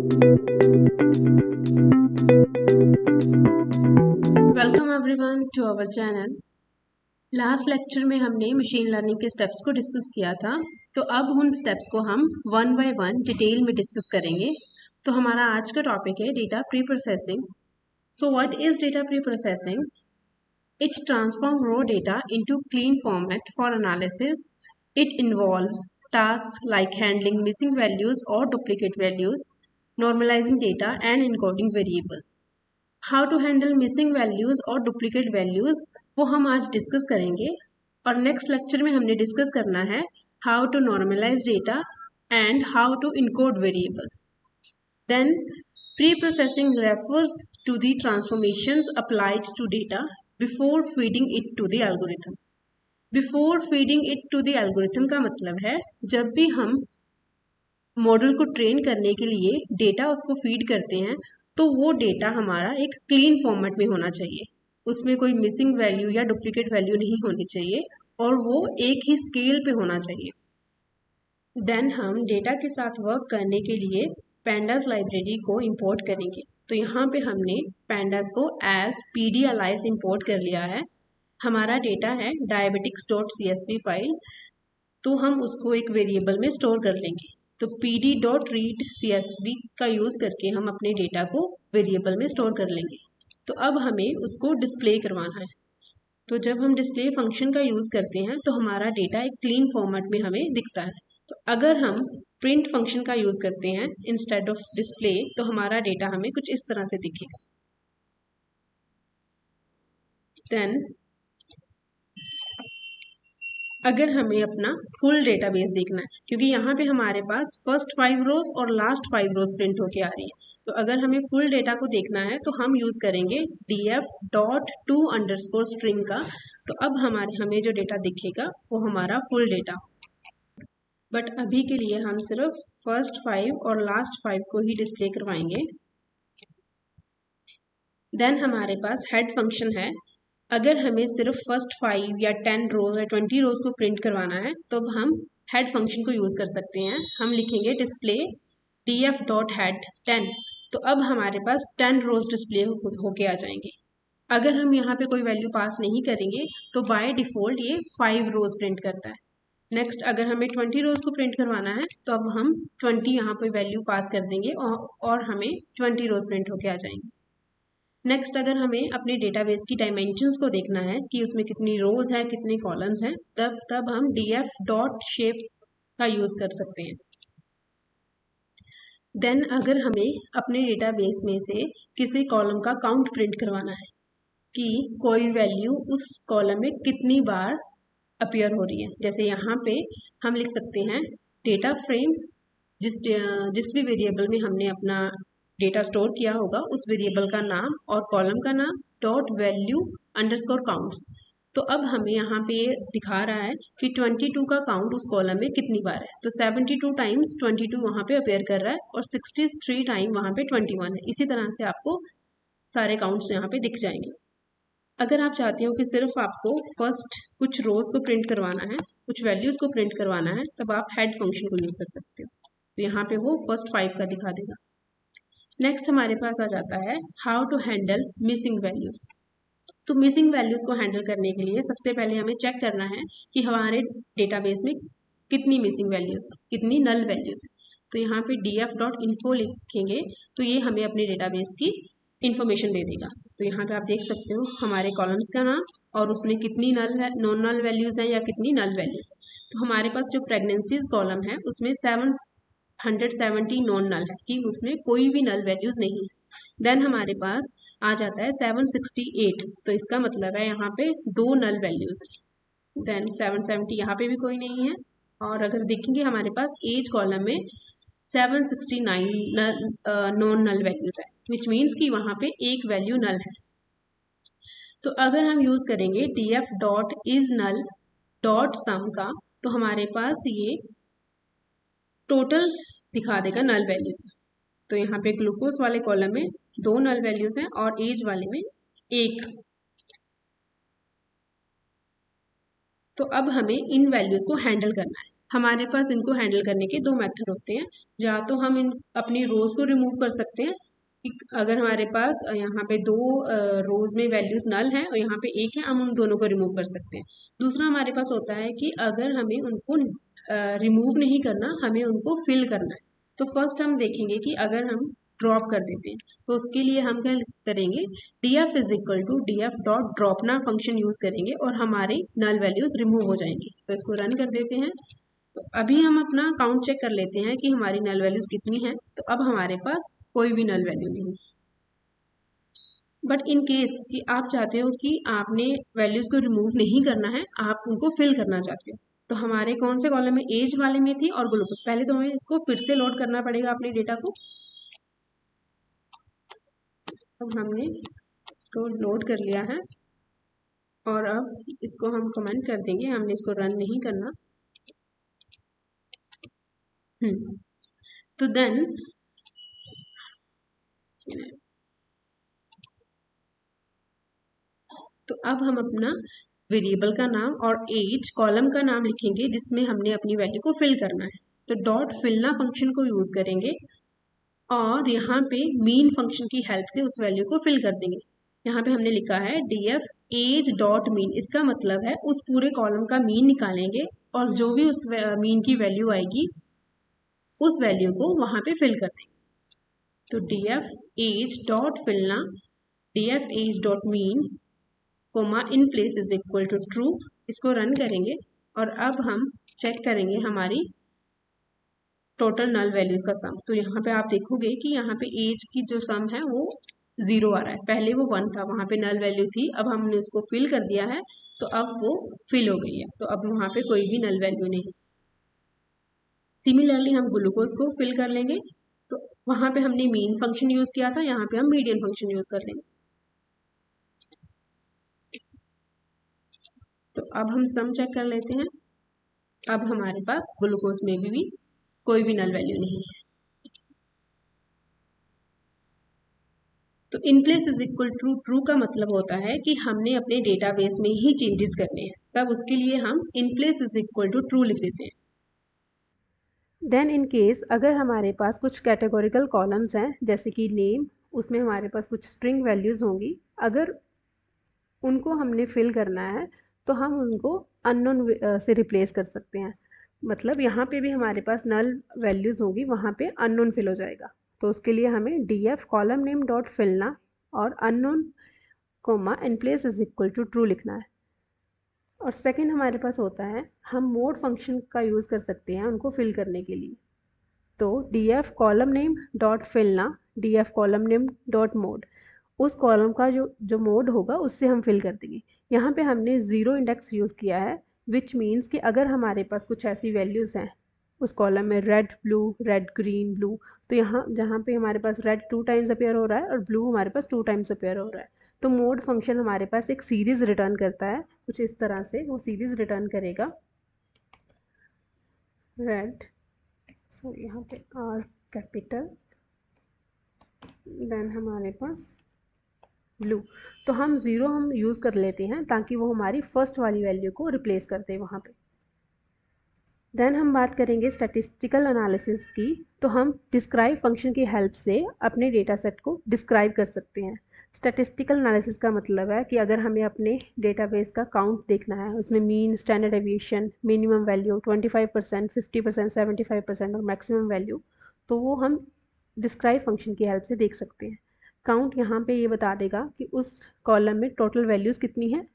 Welcome everyone to our channel. Last lecture में हमने machine learning के स्टेप्स को डिस्कस किया था, तो अब उन स्टेप्स को हम वन बाय वन डिटेल में डिस्कस करेंगे। तो हमारा आज का टॉपिक है data preprocessing. So what is data preprocessing? It transform raw data into clean format for analysis. It involves tasks like handling missing values or duplicate values, normalizing data and encoding variable. How to handle missing values और duplicate values वो हम आज discuss करेंगे। और next lecture में हमने discuss करना है how to normalize data and how to encode variables. Then pre-processing refers to the transformations applied to data before feeding it to the algorithm. Before feeding it to the algorithm का मतलब है जब भी हम model को train करने के लिए डेटा उसको फीड करते हैं तो वो डेटा हमारा एक क्लीन फॉर्मेट में होना चाहिए, उसमें कोई मिसिंग वैल्यू या डुप्लीकेट वैल्यू नहीं होनी चाहिए और वो एक ही स्केल पे होना चाहिए। देन हम डेटा के साथ वर्क करने के लिए पैंडास लाइब्रेरी को इंपोर्ट करेंगे। तो यहाँ पे हमने पैंडास को एज pd-alias इंपोर्ट कर लिया है। हमारा डेटा है diabetics.csv फाइल, तो हम उसको एक वेरिएबल में स्टोर कर लेंगे। तो pd.read.csv का यूज़ करके हम अपने डेटा को वेरिएबल में स्टोर कर लेंगे। तो अब हमें उसको डिस्प्ले करवाना है। तो जब हम डिस्प्ले फंक्शन का यूज़ करते हैं तो हमारा डेटा एक क्लीन फॉर्मेट में हमें दिखता है। तो अगर हम प्रिंट फंक्शन का यूज़ करते हैं इंस्टेड ऑफ डिस्प्ले तो हमारा डेटा हमें कुछ इस तरह से दिखेगा। देन अगर हमें अपना फुल डेटाबेस देखना है, क्योंकि यहाँ पे हमारे पास फर्स्ट 5 रोज और लास्ट 5 रोज प्रिंट होके आ रही है, तो अगर हमें फुल डेटा को देखना है तो हम यूज़ करेंगे df.to_string का। तो अब हमें जो डेटा दिखेगा वो हमारा फुल डेटा। बट अभी के लिए हम सिर्फ फर्स्ट 5 और लास्ट 5 को ही डिस्प्ले करवाएंगे। देन हमारे पास हेड फंक्शन है। अगर हमें सिर्फ फर्स्ट 5 या 10 रोज या 20 रोज को प्रिंट करवाना है तो हम हेड फंक्शन को यूज़ कर सकते हैं। हम लिखेंगे डिस्प्ले df.head10। तो अब हमारे पास 10 रोज डिस्प्ले होके आ जाएंगे। अगर हम यहाँ पे कोई वैल्यू पास नहीं करेंगे तो बाय डिफ़ॉल्ट ये 5 रोज प्रिंट करता है। नेक्स्ट अगर हमें 20 रोज को प्रिंट करवाना है तो अब हम 20 यहाँ पे वैल्यू पास कर देंगे और हमें 20 रोज प्रिंट होके आ जाएंगे। नेक्स्ट अगर हमें अपने डेटाबेस की डायमेंशंस को देखना है कि उसमें कितनी रोज है कितने कॉलम्स हैं, तब हम df.shape का यूज़ कर सकते हैं। देन अगर हमें अपने डेटाबेस में से किसी कॉलम का काउंट प्रिंट करवाना है कि कोई वैल्यू उस कॉलम में कितनी बार अपीयर हो रही है, जैसे यहाँ पे हम लिख सकते हैं डेटा फ्रेम, जिस भी वेरिएबल में हमने अपना डेटा स्टोर किया होगा उस वेरिएबल का नाम और कॉलम का नाम .value_counts। तो अब हमें यहाँ पे दिखा रहा है कि 22 का काउंट उस कॉलम में कितनी बार है। तो 72 टाइम्स 22 वहाँ पे अपेयर कर रहा है और 63 टाइम वहाँ पे 21 है। इसी तरह से आपको सारे काउंट्स यहाँ पे दिख जाएंगे। अगर आप चाहते हो कि सिर्फ आपको फर्स्ट कुछ रोज को प्रिंट करवाना है, कुछ वैल्यूज़ को प्रिंट करवाना है, तब आप हेड फंक्शन को यूज़ कर सकते हो। तो यहाँ पे वो फर्स्ट 5 का दिखा देगा। नेक्स्ट हमारे पास आ जाता है how to handle missing values. तो मिसिंग वैल्यूज़ को हैंडल करने के लिए सबसे पहले हमें चेक करना है कि हमारे डेटाबेस में कितनी मिसिंग वैल्यूज़, कितनी नल वैल्यूज़ हैं। तो यहाँ पे df.info लिखेंगे तो ये हमें अपने डेटाबेस की इंफॉर्मेशन दे देगा। तो यहाँ पे आप देख सकते हो हमारे कॉलम्स का नाम और उसमें कितनी नल है, नॉन नल वैल्यूज़ हैं या कितनी नल वैल्यूज़। तो हमारे पास जो प्रेगनेंसीज कॉलम है उसमें 770 नॉन नल है कि उसमें कोई भी नल वैल्यूज़ नहीं है। देन हमारे पास आ जाता है 768, तो इसका मतलब है यहाँ पे 2 नल वैल्यूज़ है। देन 770 यहाँ पे भी कोई नहीं है। और अगर देखेंगे हमारे पास एज कॉलम में 769 नॉन नल वैल्यूज़ है, विच मीन्स कि वहाँ पे एक वैल्यू नल है। तो अगर हम यूज़ करेंगे df.isNull.sum का तो हमारे पास ये टोटल दिखा देगा नल वैल्यूज़। तो यहाँ पे ग्लूकोज वाले कॉलम में 2 नल वैल्यूज़ हैं और एज वाले में 1। तो अब हमें इन वैल्यूज़ को हैंडल करना है। हमारे पास इनको हैंडल करने के दो मेथड होते हैं। या तो हम इन अपनी रोज को रिमूव कर सकते हैं कि अगर हमारे पास यहाँ पे दो रोज में वैल्यूज नल हैं और यहाँ पे एक है, हम उन दोनों को रिमूव कर सकते हैं। दूसरा हमारे पास होता है कि अगर हमें उनको रिमूव नहीं करना, हमें उनको फिल करना है। तो फर्स्ट हम देखेंगे कि अगर हम ड्रॉप कर देते हैं तो उसके लिए हम क्या करेंगे, df is equal to df dot dropna function use करेंगे और हमारे नल वैल्यूज रिमूव हो जाएंगी। तो इसको रन कर देते हैं। तो अभी हम अपना काउंट चेक कर लेते हैं कि हमारी नल वैल्यूज कितनी है। तो अब हमारे पास कोई भी नल वैल्यू नहीं। बट इन केस कि आप चाहते हो कि आपने वैल्यूज को रिमूव नहीं करना है, आप उनको फिल करना चाहते हो, तो हमारे कौन से कॉलम में, एज वाले में थी और ग्लूकोज। पहले तो हमें इसको फिर से लोड करना पड़ेगा अपने डेटा को। अब हमने इसको लोड कर लिया है और अब इसको हम कमेंट कर देंगे, हमने इसको रन नहीं करना। तो देन तो अब हम अपना वेरिएबल का नाम और एज कॉलम का नाम लिखेंगे जिसमें हमने अपनी वैल्यू को फिल करना है। तो डॉट फिलना फंक्शन को यूज करेंगे और यहाँ पे मीन फंक्शन की हेल्प से उस वैल्यू को फिल कर देंगे। यहाँ पे हमने लिखा है df एज डॉट मीन, इसका मतलब है उस पूरे कॉलम का मीन निकालेंगे और जो भी उस मीन की वैल्यू आएगी उस वैल्यू को वहां पे फिल कर देंगे। तो df age dot fillna df age dot mean comma in place is equal to true, इसको रन करेंगे और अब हम चेक करेंगे हमारी टोटल नल वैल्यूज का सम। तो यहाँ पे आप देखोगे कि यहाँ पे एज की जो सम है वो 0 आ रहा है। पहले वो 1 था, वहाँ पे नल वैल्यू थी, अब हमने उसको फिल कर दिया है तो अब वो फिल हो गई है। तो अब वहाँ पे कोई भी नल वैल्यू नहीं। सिमिलरली हम ग्लूकोज को फिल कर लेंगे। तो वहाँ पे हमने मीन फंक्शन यूज किया था, यहाँ पे हम मीडियन फंक्शन यूज कर लेंगे। तो अब हम सम चेक कर लेते हैं। अब हमारे पास ग्लूकोज में भी कोई भी नल वैल्यू नहीं है। तो in place is equal to true का मतलब होता है कि हमने अपने डेटाबेस में ही चेंजेस करने हैं, तब उसके लिए हम in place is equal to true लिख देते हैं। देन इन केस अगर हमारे पास कुछ कैटेगोरिकल कॉलम्स हैं जैसे कि नेम, उसमें हमारे पास कुछ स्ट्रिंग वैल्यूज़ होंगी, अगर उनको हमने फिल करना है तो हम उनको अननोन से रिप्लेस कर सकते हैं। मतलब यहाँ पे भी हमारे पास नल वैल्यूज़ होंगी, वहाँ पे अननोन फिल हो जाएगा। तो उसके लिए हमें df column name dot fillna और unknown comma in place is equal to true लिखना है। और सेकंड हमारे पास होता है, हम मोड फंक्शन का यूज़ कर सकते हैं उनको फिल करने के लिए। तो df column name dot fillna df column name dot mode, उस कॉलम का जो मोड होगा उससे हम फिल कर देंगे। यहाँ पे हमने 0 इंडेक्स यूज़ किया है, विच मीन्स कि अगर हमारे पास कुछ ऐसी वैल्यूज़ हैं उस कॉलम में रेड ग्रीन ब्लू, तो यहाँ जहाँ पे हमारे पास रेड 2 टाइम्स अपेयर हो रहा है और ब्लू हमारे पास 2 टाइम्स अपेयर हो रहा है, तो मोड फंक्शन हमारे पास एक सीरीज़ रिटर्न करता है। कुछ इस तरह से वो सीरीज़ रिटर्न करेगा रेड, सो यहाँ पे आर कैपिटल, देन हमारे पास ब्लू। तो हम 0 हम यूज़ कर लेते हैं ताकि वो हमारी फर्स्ट वाली वैल्यू को रिप्लेस कर दे वहाँ पे। देन हम बात करेंगे स्टैटिस्टिकल एनालिसिस की। तो हम डिस्क्राइब फंक्शन की हेल्प से अपने डेटा सेट को डिस्क्राइब कर सकते हैं। स्टैटिस्टिकल एनालिसिस का मतलब है कि अगर हमें अपने डेटाबेस का काउंट देखना है, उसमें mean, standard deviation, minimum value 25%, 50%, 75% और मैक्सिमम वैल्यू, तो वो हम डिस्क्राइब फंक्शन की हेल्प से देख सकते हैं। काउंट यहाँ पे ये बता देगा कि उस कॉलम में टोटल वैल्यूज़ कितनी है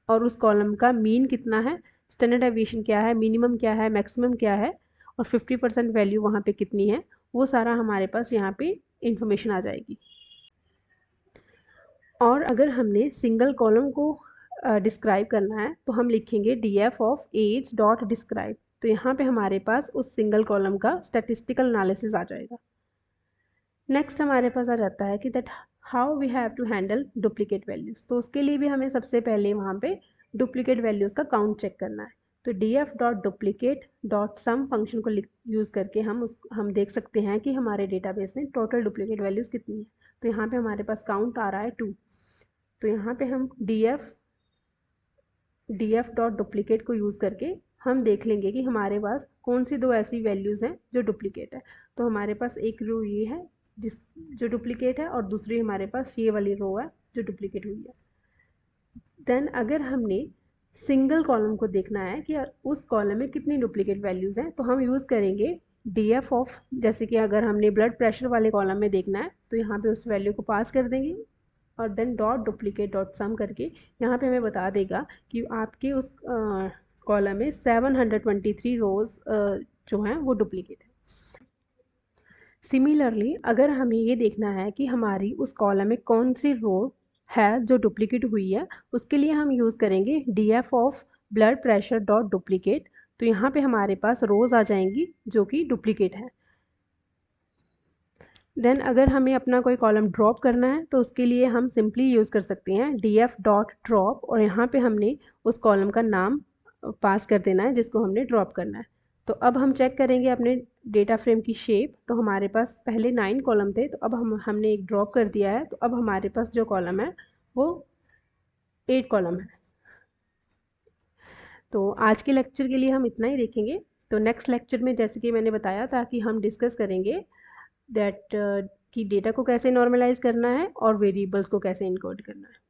और उस कॉलम का मीन कितना है, स्टैंडर्ड डेविएशन क्या है, मिनिमम क्या है, मैक्सिमम क्या है और 50% वैल्यू वहाँ पे कितनी है, वो सारा हमारे पास यहाँ पे इंफॉर्मेशन आ जाएगी। और अगर हमने सिंगल कॉलम को डिस्क्राइब करना है तो हम लिखेंगे df of age dot describe. तो यहाँ पे हमारे पास उस सिंगल कॉलम का स्टैटिस्टिकल एनालिसिस आ जाएगा। नेक्स्ट हमारे पास आ जाता है कि that how we have to handle duplicate values. तो उसके लिए भी हमें सबसे पहले वहाँ पे डुप्लीकेट वैल्यूज़ का काउंट चेक करना है। तो df dot duplicate dot sum function को यूज़ करके हम देख सकते हैं कि हमारे डेटाबेस में टोटल डुप्लीकेट वैल्यूज़ कितनी है। तो यहाँ पे हमारे पास काउंट आ रहा है 2। तो यहाँ पे हम df डॉट डुप्लीकेट को यूज़ करके हम देख लेंगे कि हमारे पास कौन सी दो ऐसी वैल्यूज़ हैं जो डुप्लीकेट है। तो हमारे पास एक रो ये है जो डुप्लीकेट है, और दूसरी हमारे पास ये वाली रो है जो डुप्लीकेट हुई है। देन अगर हमने सिंगल कॉलम को देखना है कि उस कॉलम में कितनी डुप्लीकेट वैल्यूज़ हैं, तो हम यूज़ करेंगे DF ऑफ, जैसे कि अगर हमने ब्लड प्रेशर वाले कॉलम में देखना है तो यहाँ पे उस वैल्यू को पास कर देंगे और देन डॉट डुप्लीकेट डॉट सम करके यहाँ पे हमें बता देगा कि आपके उस कॉलम में 723 रोज़ जो हैं वो डुप्लीकेट है। सिमिलरली अगर हमें ये देखना है कि हमारी उस कॉलम में कौन सी रो है जो डुप्लीकेट हुई है, उसके लिए हम यूज़ करेंगे DF of blood pressure dot duplicate. तो यहाँ पे हमारे पास रोज़ आ जाएंगी जो कि डुप्लीकेट है। देन अगर हमें अपना कोई कॉलम ड्रॉप करना है तो उसके लिए हम सिंपली यूज़ कर सकते हैं DF डॉट ड्रॉप, और यहाँ पे हमने उस कॉलम का नाम पास कर देना है जिसको हमने ड्रॉप करना है। तो अब हम चेक करेंगे अपने डेटा फ्रेम की शेप। तो हमारे पास पहले 9 कॉलम थे, तो अब हमने एक ड्रॉप कर दिया है, तो अब हमारे पास जो कॉलम है वो 8 कॉलम है। तो आज के लेक्चर के लिए हम इतना ही देखेंगे। तो नेक्स्ट लेक्चर में जैसे कि मैंने बताया था कि हम डिस्कस करेंगे दैट कि डेटा को कैसे नॉर्मलाइज करना है और वेरिएबल्स को कैसे इनकोड करना है।